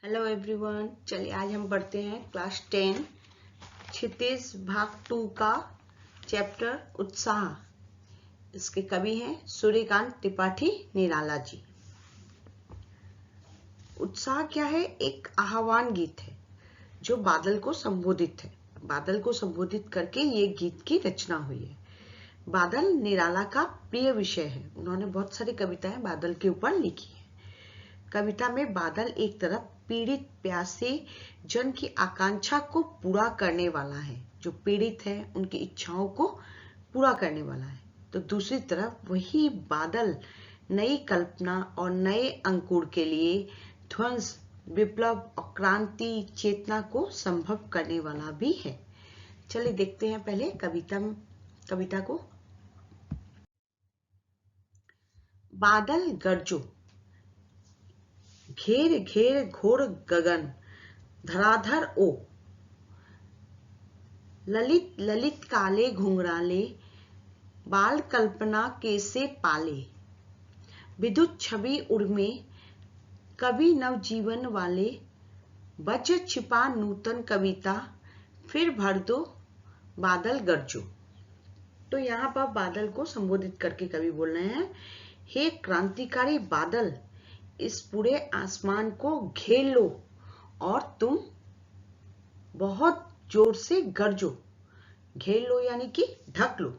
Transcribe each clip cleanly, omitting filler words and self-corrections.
Hello everyone, चलिए आज हम पढ़ते हैं क्लास 10 क्षितिज भाग 2 का चैप्टर उत्साह। इसके कवि हैं सूर्यकांत त्रिपाठी निराला जी। उत्साह क्या है? एक आह्वान गीत है जो बादल को संबोधित है। बादल को संबोधित करके ये गीत की रचना हुई है। बादल निराला का प्रिय विषय है। उन्होंने बहुत सारी कविताएं बादल के ऊपर लिखी है। कविता में बादल एक तरफ पीड़ित प्यासे जन की आकांक्षा को पूरा करने वाला है, जो पीड़ित है उनकी इच्छाओं को पूरा करने वाला है, तो दूसरी तरफ वही बादल नई कल्पना और नए अंकुर के लिए ध्वंस, विप्लव और क्रांति चेतना को संभव करने वाला भी है। चलिए देखते हैं पहले कविता को। बादल गरजो, घेर घेर घोर गगन, धराधर ओ, ललित ललित काले घुंघराले, बाल कल्पना कैसे पाले, विद्युत छवि उर्मे, कवि नवजीवन वाले, बच छिपा नूतन कविता, फिर भर दो बादल गरजो। तो यहाँ पर बादल को संबोधित करके कवि बोल रहे हैं, हे क्रांतिकारी बादल, इस पूरे आसमान को घेर लो और तुम बहुत जोर से गरजो। घेर लो यानी कि ढक लो।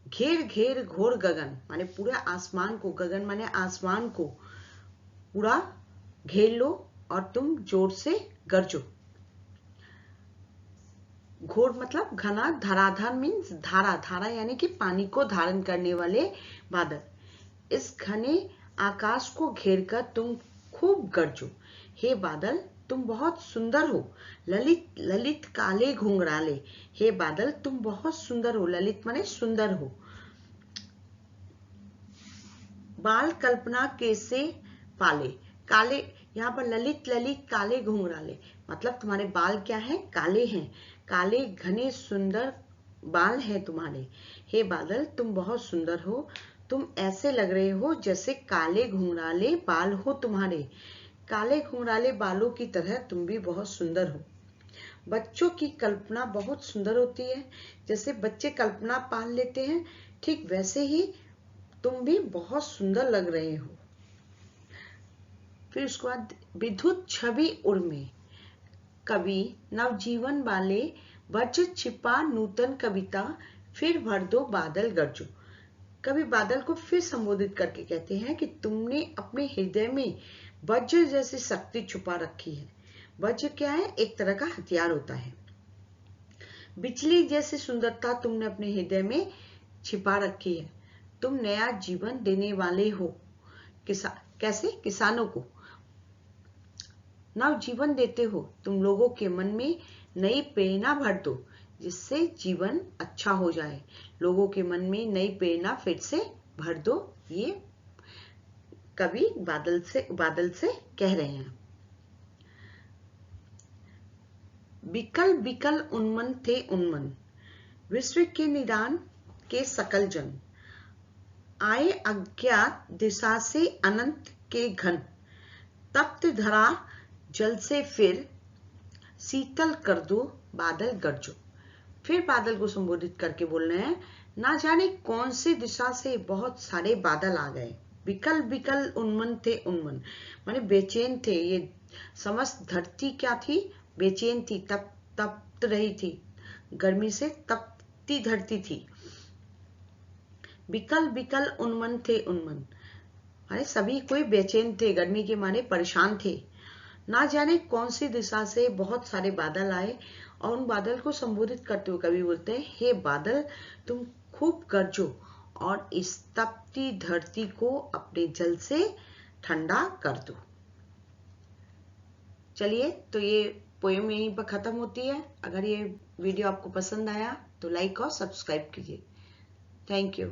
घेर घेर घोर गगन माने पूरे आसमान को, गगन माने आसमान को पूरा घेर लो और तुम जोर से गरजो। घोर मतलब घना, धराधर मीन्स धारा, धारा यानी कि पानी को धारण करने वाले बादल। इस घने आकाश को घेरकर तुम खूब गरजो। हे बादल, तुम बहुत सुंदर हो, ललित ललित काले घुंघराले। हे बादल, तुम बहुत सुंदर हो, ललित माने सुंदर हो। बाल कल्पना कैसे पाले, काले, यहाँ पर ललित ललित काले घुंघराले मतलब तुम्हारे बाल क्या है? काले हैं, काले घने सुंदर बाल हैं तुम्हारे। हे बादल, तुम बहुत सुंदर हो, तुम ऐसे लग रहे हो जैसे काले घुंघराले बाल हो तुम्हारे। काले घुंघराले बालों की तरह तुम भी बहुत सुंदर हो। बच्चों की कल्पना बहुत सुंदर होती है, जैसे बच्चे कल्पना पाल लेते हैं, ठीक वैसे ही तुम भी बहुत सुंदर लग रहे हो। फिर उसके बाद विद्युत छवि उर्मे, कवि नवजीवन वाले, बच छिपा नूतन कविता, फिर भर दो बादल गरजो। कवि बादल को फिर संबोधित करके कहते हैं कि तुमने अपने हृदय में वज्र जैसी शक्ति छुपा रखी है। वज्र क्या है? एक तरह का हथियार होता है। बिजली जैसी सुंदरता तुमने अपने हृदय में छिपा रखी है। तुम नया जीवन देने वाले हो। कैसे? किसानों को नव जीवन देते हो। तुम लोगों के मन में नई प्रेरणा भर दो, जिससे जीवन अच्छा हो जाए। लोगों के मन में नई प्रेरणा फिर से भर दो। ये कवि बादल से कह रहे हैं। बिकल बिकल उन्मन थे उन्मन, विश्व के निदान के सकल जन, आए अज्ञात दिशा से अनंत के घन, तप्त धरा जल से फिर शीतल कर दो बादल गरजो। फिर बादल को संबोधित करके बोल रहे हैं, ना जाने कौन सी दिशा से बहुत सारे बादल आ गए। बिकल बिकल उन्मन थे उन्मन माने बेचैन थे। ये समस्त धरती क्या थी? बेचैन थी, तप्त रही थी, गर्मी से तपती धरती थी। बिकल बिकल उन्मन थे उन्मन माने सभी कोई बेचैन थे, गर्मी के माने परेशान थे। ना जाने कौन सी दिशा से बहुत सारे बादल आए और उन बादल को संबोधित करते हुए कवि बोलते हैं, हे बादल, तुम खूब गरजो और इस तपती धरती को अपने जल से ठंडा कर दो। चलिए, तो ये पोएम यहीं पर खत्म होती है। अगर ये वीडियो आपको पसंद आया तो लाइक और सब्सक्राइब कीजिए। Thank you.